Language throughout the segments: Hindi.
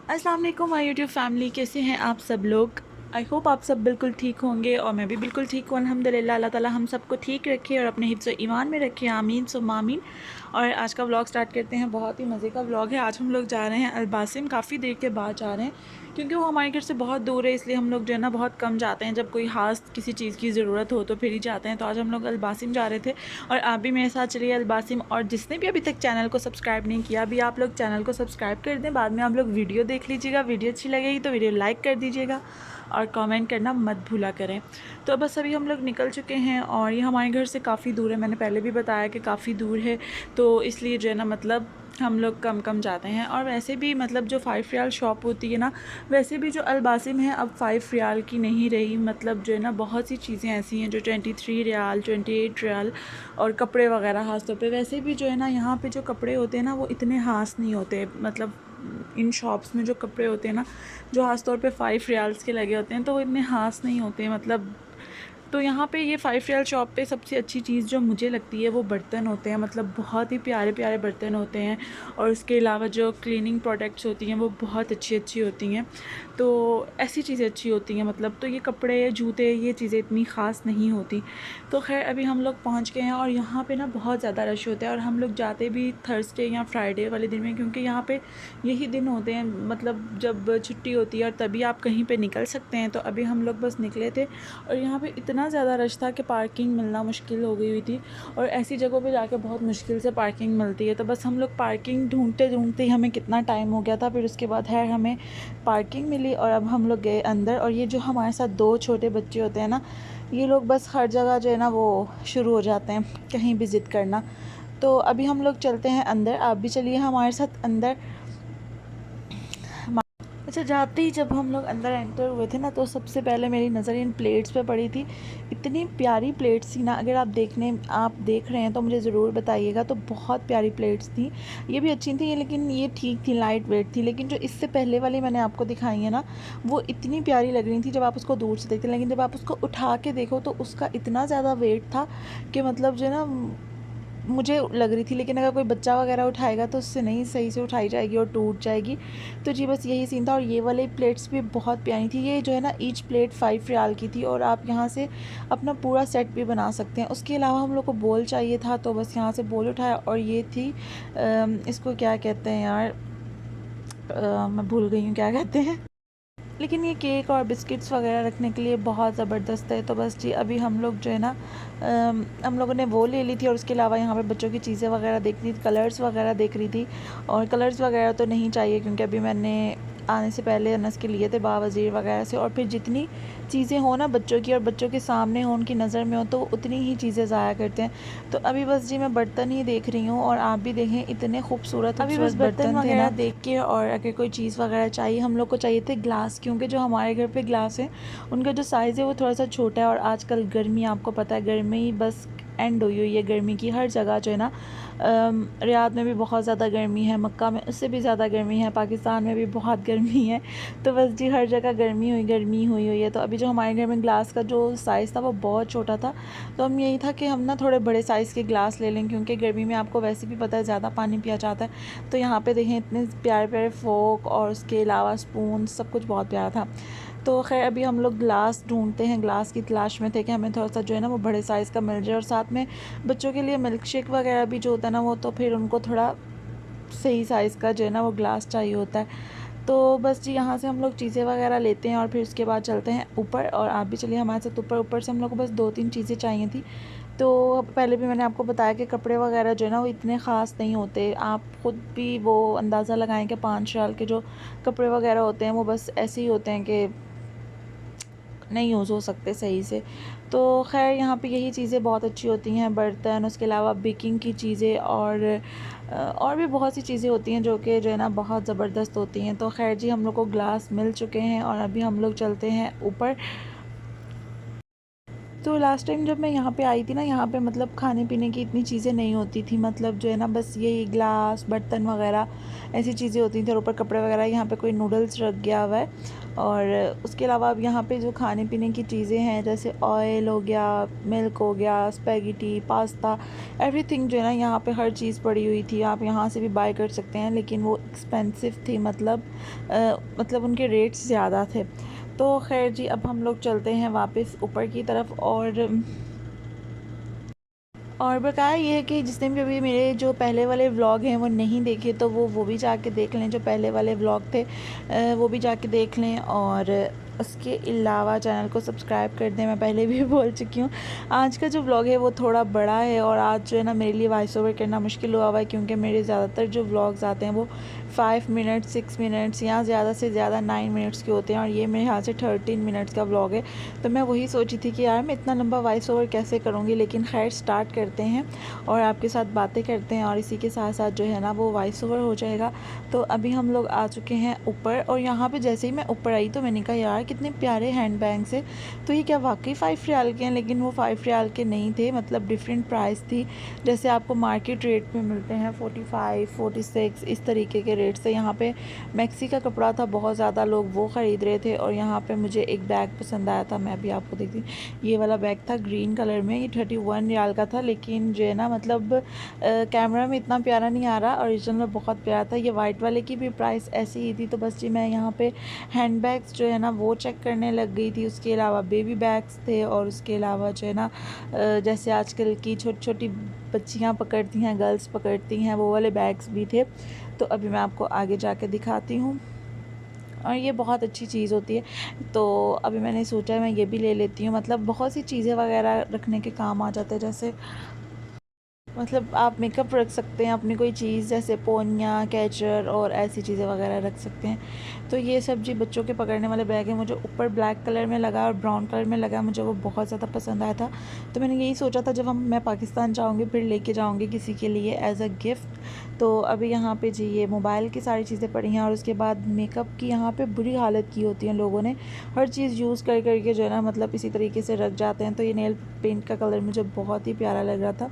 अस्सलाम वालेकुम माय यूट्यूब फैमिली, कैसे हैं आप सब लोग। आई होप आप सब बिल्कुल ठीक होंगे और मैं भी बिल्कुल ठीक हूँ अल्हम्दुलिल्लाह। अल्लाह ताला हम सबको ठीक रखे और अपने हिफ्ज़ ईमान में रखे, आमीन सुम्मा आमीन। और आज का व्लॉग स्टार्ट करते हैं। बहुत ही मज़े का व्लॉग है। आज हम लोग जा रहे हैं अलबासिम, काफ़ी देर के बाद जा रहे हैं क्योंकि वो हमारे घर से बहुत दूर है, इसलिए हम लोग जो है ना बहुत कम जाते हैं। जब कोई ख़ास किसी चीज़ की ज़रूरत हो तो फिर ही जाते हैं। तो आज हम लोग अलबासिम जा रहे थे और आप भी मेरे साथ चलिए अलबासिम। और जिसने भी अभी तक चैनल को सब्सक्राइब नहीं किया, अभी आप लोग चैनल को सब्सक्राइब कर दें। बाद में आप लोग वीडियो देख लीजिएगा, वीडियो अच्छी लगेगी तो वीडियो लाइक कर दीजिएगा और कमेंट करना मत भूला करें। तो बस अभी हम लोग निकल चुके हैं और ये हमारे घर से काफ़ी दूर है। मैंने पहले भी बताया कि काफ़ी दूर है, तो इसलिए जो है ना मतलब हम लोग कम कम जाते हैं। और वैसे भी मतलब जो 5 रियाल शॉप होती है ना, वैसे भी जो अलबासिम है अब 5 रियाल की नहीं रही। मतलब जो है ना बहुत सी चीज़ें ऐसी हैं जो 23 रियाल 28 रियाल, और कपड़े वगैरह ख़ास तौर पे। वैसे भी जो है ना यहाँ पे जो कपड़े होते हैं ना वो इतने ख़ास नहीं होते। मतलब इन शॉप्स में जो कपड़े होते हैं ना, जो ख़ास तौर पे 5 रियाल्स के लगे होते हैं, तो वो इतने ख़ास नहीं होते हैं। मतलब तो यहाँ पे ये 5 रियाल शॉप पे सबसे अच्छी चीज़ जो मुझे लगती है वो बर्तन होते हैं। मतलब बहुत ही प्यारे प्यारे बर्तन होते हैं और उसके अलावा जो क्लीनिंग प्रोडक्ट्स होती हैं वो बहुत अच्छी अच्छी होती हैं। तो ऐसी चीज़ें अच्छी होती हैं। मतलब तो ये कपड़े जूते ये चीज़ें इतनी ख़ास नहीं होती। तो खैर अभी हम लोग पहुँच गए हैं और यहाँ पे ना बहुत ज़्यादा रश होता है। और हम लोग जाते भी थर्सडे या फ्राइडे वाले दिन में, क्योंकि यहाँ पे यही दिन होते हैं मतलब जब छुट्टी होती है और तभी आप कहीं पे निकल सकते हैं। तो अभी हम लोग बस निकले थे और यहाँ पे इतना ज़्यादा रश था कि पार्किंग मिलना मुश्किल हो गई हुई थी। और ऐसी जगहों पे जाके बहुत मुश्किल से पार्किंग मिलती है। तो बस हम लोग पार्किंग ढूंढते ढूंढते ही हमें कितना टाइम हो गया था। फिर उसके बाद है हमें पार्किंग मिली और अब हम लोग गए अंदर। और ये जो हमारे साथ 2 छोटे बच्चे होते हैं ना, ये लोग बस हर जगह जो है ना वो शुरू हो जाते हैं कहीं भी ज़िद करना। तो अभी हम लोग चलते हैं अंदर, आप भी चलिए हमारे साथ अंदर। अच्छा, जाते ही जब हम लोग अंदर एंटर हुए थे ना, तो सबसे पहले मेरी नज़र इन प्लेट्स पे पड़ी थी। इतनी प्यारी प्लेट्स थी ना, अगर आप देख रहे हैं तो मुझे ज़रूर बताइएगा। तो बहुत प्यारी प्लेट्स थी, ये भी अच्छी थी लेकिन ये ठीक थी, लाइट वेट थी। लेकिन जो इससे पहले वाली मैंने आपको दिखाई है ना, वो इतनी प्यारी लग रही थी जब आप उसको दूर से देखते, लेकिन जब आप उसको उठा के देखो तो उसका इतना ज़्यादा वेट था कि मतलब जो है ना मुझे लग रही थी। लेकिन अगर कोई बच्चा वगैरह उठाएगा तो उससे नहीं सही से उठाई जाएगी और टूट जाएगी। तो जी बस यही सीन था। और ये वाले प्लेट्स भी बहुत प्यारी थी। ये जो है ना ईच प्लेट 5 रियाल की थी और आप यहाँ से अपना पूरा सेट भी बना सकते हैं। उसके अलावा हम लोग को बोल चाहिए था, तो बस यहाँ से बोल उठाया। और ये थी इसको क्या कहते हैं यार, मैं भूल गई हूँ क्या कहते हैं। लेकिन ये केक और बिस्किट्स वगैरह रखने के लिए बहुत ज़बरदस्त है। तो बस जी अभी हम लोग जो है ना हम लोगों ने वो ले ली थी। और उसके अलावा यहाँ पे बच्चों की चीज़ें वगैरह देख रही थी, कलर्स वगैरह देख रही थी। और कलर्स वगैरह तो नहीं चाहिए क्योंकि अभी मैंने आने से पहले अनस के लिए थे बावज़ीर वगैरह से। और फिर जितनी चीज़ें हो ना बच्चों की और बच्चों के सामने हो, उनकी नज़र में हो, तो उतनी ही चीज़ें ज़ाया करते हैं। तो अभी बस जी मैं बर्तन ही देख रही हूँ और आप भी देखें, इतने खूबसूरत अभी बस बर्तन वगैरह देख के। और अगर कोई चीज़ वगैरह चाहिए, हम लोग को चाहिए थे ग्लास, क्योंकि जो हमारे घर पे ग्लास है उनका जो साइज़ है वो थोड़ा सा छोटा है। और आजकल गर्मी, आपको पता है गर्मी बस एंड हुई है गर्मी की। हर जगह जो है ना रियाद में भी बहुत ज़्यादा गर्मी है, मक्का में उससे भी ज़्यादा गर्मी है, पाकिस्तान में भी बहुत गर्मी है। तो बस जी हर जगह गर्मी हुई हुई है। तो अभी जो हमारे घर में ग्लास का जो साइज़ था वो बहुत छोटा था। तो हम यही था कि हम ना थोड़े बड़े साइज़ के ग्लास ले लें, क्योंकि गर्मी में आपको वैसे भी पता है ज़्यादा पानी पिया जाता है। तो यहाँ पे देखें इतने प्यारे प्यारे फोक और उसके अलावा स्पून, सब कुछ बहुत प्यारा था। तो खैर अभी हम लोग ग्लास ढूंढते हैं, ग्लास की तलाश में थे कि हमें थोड़ा सा जो है ना वो बड़े साइज़ का मिल जाए। और साथ में बच्चों के लिए मिल्क शेक वगैरह भी जो होता है ना, वो तो फिर उनको थोड़ा सही साइज़ का जो है ना वो ग्लास चाहिए होता है। तो बस जी यहाँ से हम लोग चीज़ें वगैरह लेते हैं और फिर उसके बाद चलते हैं ऊपर। और आप भी चलिए हमारे साथ ऊपर। ऊपर से हम लोग को बस 2-3 चीज़ें चाहिए थी। तो पहले भी मैंने आपको बताया कि कपड़े वगैरह जो है ना वो इतने ख़ास नहीं होते। आप ख़ुद भी वो अंदाज़ा लगाएं कि 5 साल के जो कपड़े वगैरह होते हैं वो बस ऐसे ही होते हैं कि नहीं यूज़ हो सकते सही से। तो ख़ैर यहाँ पे यही चीज़ें बहुत अच्छी होती हैं, बर्तन, उसके अलावा बेकिंग की चीज़ें और भी बहुत सी चीज़ें होती हैं जो कि जो है ना बहुत ज़बरदस्त होती हैं। तो ख़ैर जी हम लोग को ग्लास मिल चुके हैं और अभी हम लोग चलते हैं ऊपर। तो लास्ट टाइम जब मैं यहाँ पे आई थी ना, यहाँ पे मतलब खाने पीने की इतनी चीज़ें नहीं होती थी, मतलब जो है ना बस यही ग्लास बर्तन वगैरह ऐसी चीज़ें होती थी और ऊपर कपड़े वगैरह। यहाँ पे कोई नूडल्स रख गया हुआ है। और उसके अलावा अब यहाँ पे जो खाने पीने की चीज़ें हैं, जैसे ऑयल हो गया, मिल्क हो गया, स्पैगेटी, पास्ता, एवरीथिंग जो है ना यहाँ पे हर चीज़ पड़ी हुई थी। आप यहाँ से भी बाय कर सकते हैं, लेकिन वो एक्सपेंसिव थी, मतलब उनके रेट्स ज़्यादा थे। तो खैर जी, अब हम लोग चलते हैं वापस ऊपर की तरफ। और बकाया ये है कि जिसने भी अभी मेरे जो पहले वाले व्लॉग हैं वो नहीं देखे, तो वो भी जाके देख लें। जो पहले वाले व्लॉग थे वो भी जाके देख लें। और उसके अलावा चैनल को सब्सक्राइब कर दें। मैं पहले भी बोल चुकी हूँ। आज का जो व्लॉग है वो थोड़ा बड़ा है, और आज जो है ना मेरे लिए वॉइस ओवर करना मुश्किल हुआ हुआ है, क्योंकि मेरे ज़्यादातर जो व्लॉग्स आते हैं वो 5 मिनट 6 मिनट्स या ज़्यादा से ज़्यादा 9 मिनट्स के होते हैं, और ये मेरे ख्याल से 13 मिनट्स का व्लॉग है। तो मैं वही सोची थी कि यार मैं इतना लंबा वॉइस ओवर कैसे करूँगी, लेकिन खैर स्टार्ट करते हैं और आपके साथ बातें करते हैं, और इसी के साथ साथ जो है ना वो वॉइस ओवर हो जाएगा। तो अभी हम लोग आ चुके हैं ऊपर, और यहाँ पे जैसे ही मैं ऊपर आई तो मैंने कहा यार कितने प्यारे हैंड बैग्स है। तो ये क्या वाकई 5 रियाल के हैं? लेकिन वो 5 रियाल के नहीं थे, मतलब डिफरेंट प्राइस थी। जैसे आपको मार्केट रेट में मिलते हैं 45 46 इस तरीके के रेट से। यहाँ पे मैक्सी का कपड़ा था बहुत ज़्यादा, लोग वो ख़रीद रहे थे। और यहाँ पे मुझे एक बैग पसंद आया था, मैं अभी आपको देखती हूँ। ये वाला बैग था ग्रीन कलर में, ये 31 रियाल का था, लेकिन जो है ना मतलब कैमरा में इतना प्यारा नहीं आ रहा, ओरिजिनल में बहुत प्यारा था। ये वाइट वाले की भी प्राइस ऐसी ही थी। तो बस जी मैं यहाँ पे हैंड बैग्स जो है ना वो चेक करने लग गई थी। उसके अलावा बेबी बैग्स थे, और उसके अलावा जो है ना जैसे आजकल की छोटी छोटी बच्चियाँ पकड़ती हैं, गर्ल्स पकड़ती हैं, वो वाले बैग्स भी थे। तो अभी मैं आपको आगे जाके दिखाती हूँ, और ये बहुत अच्छी चीज़ होती है। तो अभी मैंने सोचा मैं ये भी ले लेती हूँ, मतलब बहुत सी चीज़ें वगैरह रखने के काम आ जाते हैं। जैसे मतलब आप मेकअप रख सकते हैं, अपनी कोई चीज़ जैसे पोनिया, कैचर और ऐसी चीज़ें वगैरह रख सकते हैं। तो ये सब जी बच्चों के पकड़ने वाले बैग है। मुझे ऊपर ब्लैक कलर में लगा और ब्राउन कलर में लगा, मुझे वो बहुत ज़्यादा पसंद आया था। तो मैंने यही सोचा था जब मैं पाकिस्तान जाऊँगी फिर लेके जाऊँगी किसी के लिए एज़ अ गिफ्ट। तो अभी यहाँ पे जी ये मोबाइल की सारी चीज़ें पड़ी हैं, और उसके बाद मेकअप की यहाँ पे बुरी हालत की होती है लोगों ने। हर चीज़ यूज़ कर करके जो है ना मतलब इसी तरीके से रख जाते हैं। तो ये नेल पेंट का कलर मुझे बहुत ही प्यारा लग रहा था,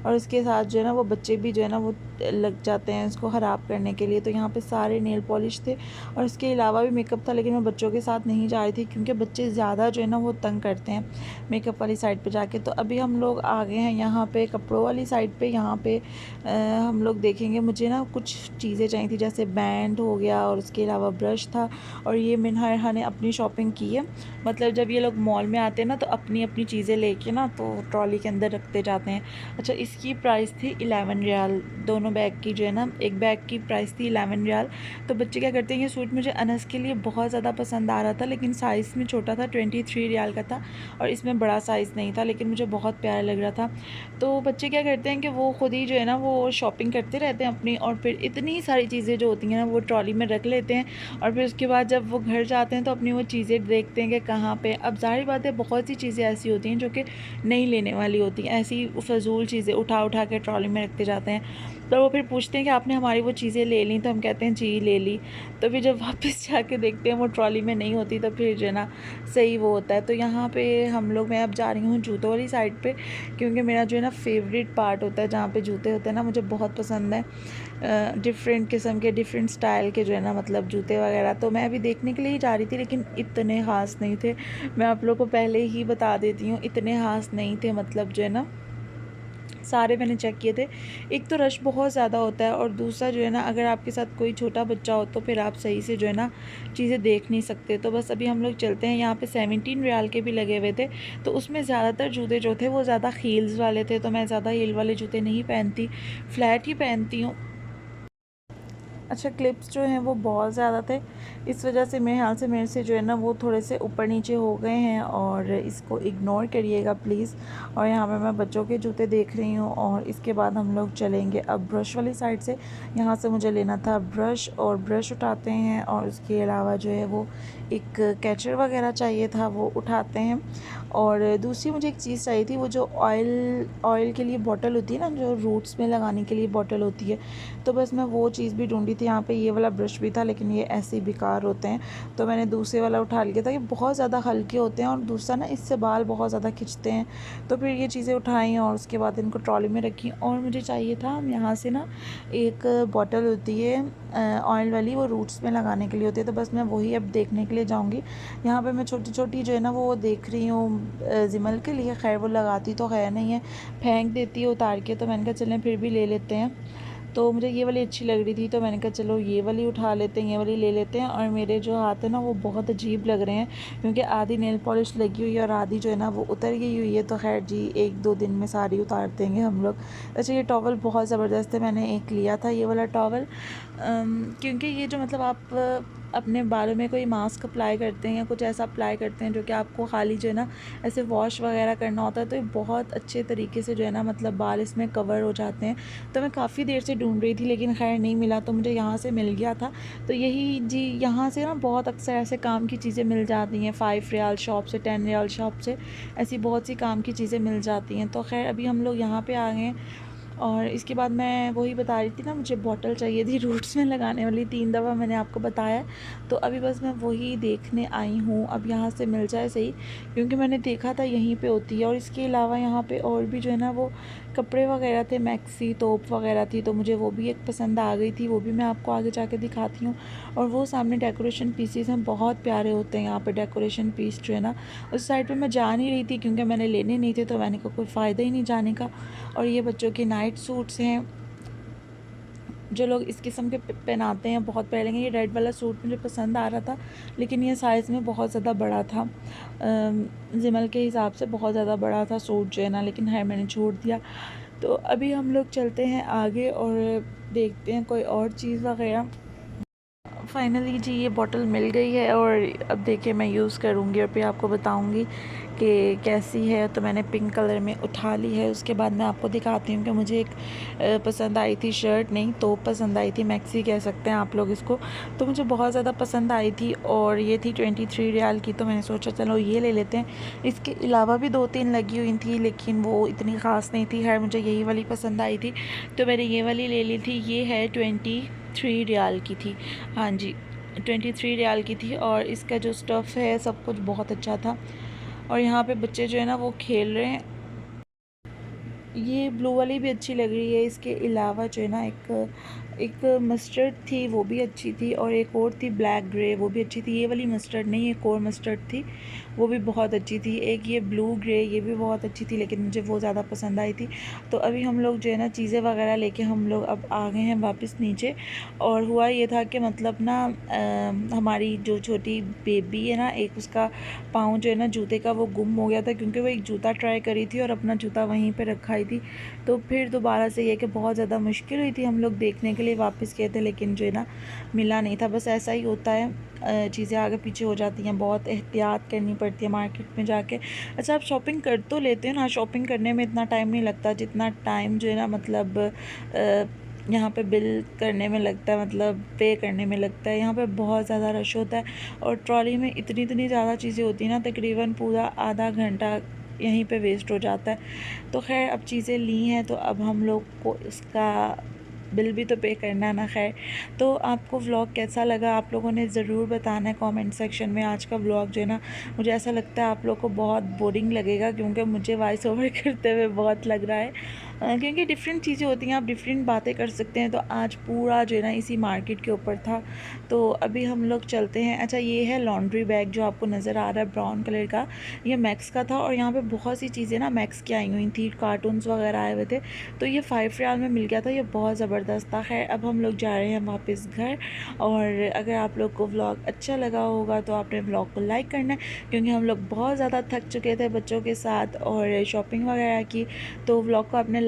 और उसके साथ जो है ना वो बच्चे भी जो है ना वो लग जाते हैं इसको ख़राब करने के लिए। तो यहाँ पे सारे नेल पॉलिश थे, और इसके अलावा भी मेकअप था, लेकिन मैं बच्चों के साथ नहीं जा रही थी क्योंकि बच्चे ज़्यादा जो है ना वो तंग करते हैं मेकअप वाली साइड पे जाके। तो अभी हम लोग आ गए हैं यहाँ पे कपड़ों वाली साइड पे। यहाँ पे हम लोग देखेंगे। मुझे ना कुछ चीज़ें चाहिए थी, जैसे बैंड हो गया, और उसके अलावा ब्रश था। और ये मिनहा ने अपनी शॉपिंग की है। मतलब जब ये लोग मॉल में आते हैं ना तो अपनी अपनी चीज़ें लेके ना तो ट्रॉली के अंदर रखते जाते हैं। अच्छा, इसकी प्राइस थी 11 रियाल, दोनों बैग की जो है ना, एक बैग की प्राइस थी 11 रियाल। तो बच्चे क्या करते हैं, ये सूट मुझे अनस के लिए बहुत ज़्यादा पसंद आ रहा था, लेकिन साइज़ में छोटा था, 23 रियाल का था, और इसमें बड़ा साइज़ नहीं था, लेकिन मुझे बहुत प्यारा लग रहा था। तो बच्चे क्या करते हैं कि वो खुद ही जो है ना वो शॉपिंग करते रहते हैं अपनी, और फिर इतनी सारी चीज़ें जो होती हैं ना वो ट्रॉली में रख लेते हैं, और फिर उसके बाद जब वो घर जाते हैं तो अपनी वो चीज़ें देखते हैं कि कहाँ पे। अब ज़ाहिर बात है बहुत सी चीज़ें ऐसी होती हैं जो कि नहीं लेने वाली होती हैं, ऐसी फजूल चीज़ें उठा उठा के ट्रॉली में रखते जाते हैं। तो वो फिर पूछते हैं कि आपने हमारी वो चीज़ें ले ली? तो हम कहते हैं जी ले ली। तो फिर जब वापस जाके देखते हैं वो ट्रॉली में नहीं होती, तो फिर जो है ना सही वो होता है। तो यहाँ पे हम लोग, मैं अब जा रही हूँ जूतों वाली साइड पे, क्योंकि मेरा जो है ना फेवरेट पार्ट होता है जहाँ पे जूते होते हैं ना, मुझे बहुत पसंद है। डिफरेंट किस्म के, डिफरेंट स्टाइल के जो है ना मतलब जूते वगैरह। तो मैं अभी देखने के लिए ही जा रही थी, लेकिन इतने ख़ास नहीं थे। मैं आप लोग को पहले ही बता देती हूँ, इतने ख़ास नहीं थे। मतलब जो है ना सारे मैंने चेक किए थे। एक तो रश बहुत ज़्यादा होता है, और दूसरा जो है ना अगर आपके साथ कोई छोटा बच्चा हो तो फिर आप सही से जो है ना चीज़ें देख नहीं सकते। तो बस अभी हम लोग चलते हैं। यहाँ पे 17 रियाल के भी लगे हुए थे, तो उसमें ज़्यादातर जूते जो थे वो ज़्यादा हील्स वाले थे। तो मैं ज़्यादा हील वाले जूते नहीं पहनती, फ्लैट ही पहनती हूँ। अच्छा, क्लिप्स जो हैं वो बहुत ज़्यादा थे, इस वजह से मेरे ख्याल से मेरे से जो है ना वो थोड़े से ऊपर नीचे हो गए हैं, और इसको इग्नोर करिएगा प्लीज़। और यहाँ पे मैं बच्चों के जूते देख रही हूँ, और इसके बाद हम लोग चलेंगे अब ब्रश वाली साइड से। यहाँ से मुझे लेना था ब्रश, और ब्रश उठाते हैं, और उसके अलावा जो है वो एक कैचर वगैरह चाहिए था, वो उठाते हैं। और दूसरी मुझे एक चीज़ चाहिए थी, वो जो ऑयल के लिए बॉटल होती है ना, जो रूट्स में लगाने के लिए बॉटल होती है, तो बस मैं वो चीज़ भी ढूंढी थी। यहाँ पे ये वाला ब्रश भी था, लेकिन ये ऐसे ही बेकार होते हैं, तो मैंने दूसरे वाला उठा लिया था। ये बहुत ज़्यादा हल्के होते हैं और दूसरा ना इससे बाल बहुत ज़्यादा खिंचते हैं। तो फिर ये चीज़ें उठाई और उसके बाद इनको ट्रॉली में रखी। और मुझे चाहिए था यहाँ से ना एक बॉटल होती है ऑयल वाली, वो रूट्स में लगाने के लिए होती है, तो बस मैं वही अब देखने के लिए जाऊँगी। यहाँ पे मैं छोटी छोटी जो है ना वो देख रही हूँ जिमल के लिए। खैर वो लगाती तो खैर नहीं है, फेंक देती है उतार के, तो मैंने कहा चलें फिर भी ले लेते हैं। तो मुझे ये वाली अच्छी लग रही थी, तो मैंने कहा चलो ये वाली उठा लेते हैं, ये वाली ले लेते हैं। और मेरे जो हाथ है ना वो बहुत अजीब लग रहे हैं, क्योंकि आधी नेल पॉलिश लगी हुई है और आधी जो है ना वो उतर गई हुई है। तो खैर जी, 1-2 दिन में सारी उतार देंगे हम लोग। अच्छा, ये टॉवल बहुत ज़बरदस्त है, मैंने एक लिया था ये वाला टॉवल, क्योंकि ये जो मतलब आप अपने बालों में कोई मास्क अप्लाई करते हैं या कुछ ऐसा अप्लाई करते हैं जो कि आपको खाली जो है ना ऐसे वॉश वगैरह करना होता है, तो ये बहुत अच्छे तरीके से जो है ना मतलब बाल इसमें कवर हो जाते हैं। तो मैं काफ़ी देर से ढूंढ रही थी, लेकिन खैर नहीं मिला, तो मुझे यहाँ से मिल गया था। तो यही जी, यहाँ से ना बहुत अक्सर ऐसे काम की चीज़ें मिल जाती हैं, 5 रियाल शॉप से, 10 रियाल शॉप से, ऐसी बहुत सी काम की चीज़ें मिल जाती हैं। तो खैर अभी हम लोग यहाँ पे आ गए हैं। और इसके बाद मैं वही बता रही थी ना, मुझे बॉटल चाहिए थी रूट्स में लगाने वाली, 3 दफ़ा मैंने आपको बताया। तो अभी बस मैं वही देखने आई हूँ, अब यहाँ से मिल जाए सही, क्योंकि मैंने देखा था यहीं पे होती है। और इसके अलावा यहाँ पे और भी जो है ना वो कपड़े वगैरह थे, मैक्सी तोप वगैरह थी, तो मुझे वो भी एक पसंद आ गई थी, वो भी मैं आपको आगे जाके दिखाती हूँ। और वो सामने डेकोरेशन पीसीस हैं, बहुत प्यारे होते हैं यहाँ पे डेकोरेशन पीस जो है ना। उस साइड पे मैं जा नहीं रही थी क्योंकि मैंने लेने नहीं थे, तो मैंने कहा कोई फ़ायदा ही नहीं जाने का। और ये बच्चों के नाइट सूट्स हैं, जो लोग इस किस्म के पहनाते हैं, बहुत पहले ये रेड वाला सूट मुझे पसंद आ रहा था, लेकिन ये साइज़ में बहुत ज़्यादा बड़ा था, जिमल के हिसाब से बहुत ज़्यादा बड़ा था सूट जो है ना, लेकिन है मैंने छोड़ दिया। तो अभी हम लोग चलते हैं आगे और देखते हैं कोई और चीज़ वगैरह। फाइनली जी ये बॉटल मिल गई है और अब देखिए मैं यूज़ करूँगी और फिर आपको बताऊँगी कि कैसी है। तो मैंने पिंक कलर में उठा ली है। उसके बाद मैं आपको दिखाती हूँ कि मुझे एक पसंद आई थी, शर्ट नहीं तो पसंद आई थी, मैक्सी कह सकते हैं आप लोग इसको, तो मुझे बहुत ज़्यादा पसंद आई थी और ये थी 23 रियाल की। तो मैंने सोचा चलो ये ले लेते हैं। इसके अलावा भी 2-3 लगी हुई थी, लेकिन वो इतनी ख़ास नहीं थी। खैर मुझे यही वाली पसंद आई थी, तो मैंने ये वाली ले ली थी। ये है 23 रियाल की थी, हाँ जी 23 रियाल की थी। और इसका जो स्टफ़ है सब कुछ बहुत अच्छा था। और यहाँ पे बच्चे जो है ना वो खेल रहे हैं। ये ब्लू वाली भी अच्छी लग रही है। इसके अलावा जो है ना एक एक मस्टर्ड थी, वो भी अच्छी थी, और एक और थी ब्लैक ग्रे, वो भी अच्छी थी। ये वाली मस्टर्ड नहीं, एक और मस्टर्ड थी, वो भी बहुत अच्छी थी। एक ये ब्लू ग्रे, ये भी बहुत अच्छी थी, लेकिन मुझे वो ज़्यादा पसंद आई थी। तो अभी हम लोग जो है ना चीज़ें वगैरह लेके हम लोग अब आ गए हैं वापस नीचे। और हुआ ये था कि मतलब ना हमारी जो छोटी बेबी है ना, एक उसका पाँव जो है ना जूते का वो गुम हो गया था, क्योंकि वो एक जूता ट्राई करी थी और अपना जूता वहीं पे रखा ही थी। तो फिर दोबारा से ये कि बहुत ज़्यादा मुश्किल हुई थी, हम लोग देखने के लिए वापस गए थे, लेकिन जो है ना मिला नहीं था। बस ऐसा ही होता है, चीज़ें आगे पीछे हो जाती हैं, बहुत एहतियात करनी पड़ती है मार्केट में जाके। अच्छा, आप शॉपिंग कर तो लेते हो ना, शॉपिंग करने में इतना टाइम नहीं लगता जितना टाइम जो है ना मतलब यहाँ पे बिल करने में लगता है, मतलब पे करने में लगता है। यहाँ पे बहुत ज़्यादा रश होता है और ट्रॉली में इतनी इतनी ज़्यादा चीज़ें होती हैं ना, तकरीबन पूरा आधा घंटा यहीं पे वेस्ट हो जाता है। तो खैर अब चीज़ें ली हैं, तो अब हम लोग को इसका बिल भी तो पे करना है ना। खैर, तो आपको व्लॉग कैसा लगा आप लोगों ने ज़रूर बताना है कमेंट सेक्शन में। आज का व्लॉग जो है ना मुझे ऐसा लगता है आप लोग को बहुत बोरिंग लगेगा, क्योंकि मुझे वॉइस ओवर करते हुए बहुत लग रहा है, क्योंकि डिफरेंट चीज़ें होती हैं, आप डिफरेंट बातें कर सकते हैं। तो आज पूरा जो है ना इसी मार्केट के ऊपर था। तो अभी हम लोग चलते हैं। अच्छा, ये है लॉन्ड्री बैग जो आपको नज़र आ रहा है ब्राउन कलर का, ये मैक्स का था। और यहाँ पे बहुत सी चीज़ें ना मैक्स की आई हुई थी, कार्टून्स वगैरह आए हुए थे, तो ये 5 रियाल में मिल गया था, ये बहुत ज़बरदस्त था। खैर अब हम लोग जा रहे हैं वापस घर। और अगर आप लोग को व्लॉग अच्छा लगा होगा तो आपने व्लॉग को लाइक करना है, क्योंकि हम लोग बहुत ज़्यादा थक चुके थे बच्चों के साथ और शॉपिंग वगैरह की। तो व्लॉग को आपने